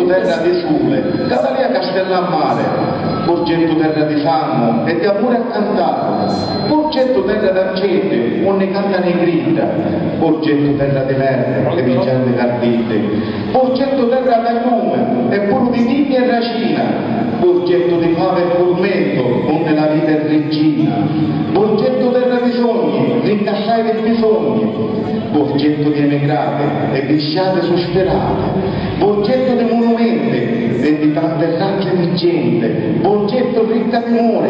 Porgetto terra di sole, Cavalia Castellammare, Porgetto terra di fango e di amore a cantare, Porgetto terra d'argente, onde cantano i grida, Porgetto terra di verde e di gente cardite, Porgetto terra d'agnome e pure di vigna e racina, Porgetto di fave e frumento, onde la vita è regina, Porgetto terra di sogni, rincassai dei bisogni, Porgetto di emigrate e visciate sospirate, Porgetto di monumenti e di tante razze di gente, Porgetto ricca di amore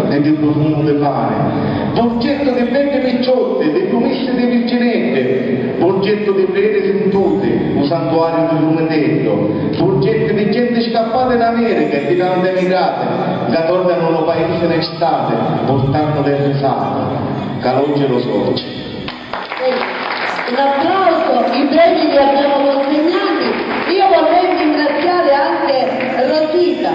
e di profumo di pane, Porgetto di belle picciotte, di promesse di virginette, Porgetto di prete sentute, un santuario di Lumetetto, Porgetto di gente scappata in America e di tante emigrate, che tornano lo paese in estate, portando del risate, calogge lo sorge. Un applauso, i premi li abbiamo consegnati. Io vorrei ringraziare anche Rosita.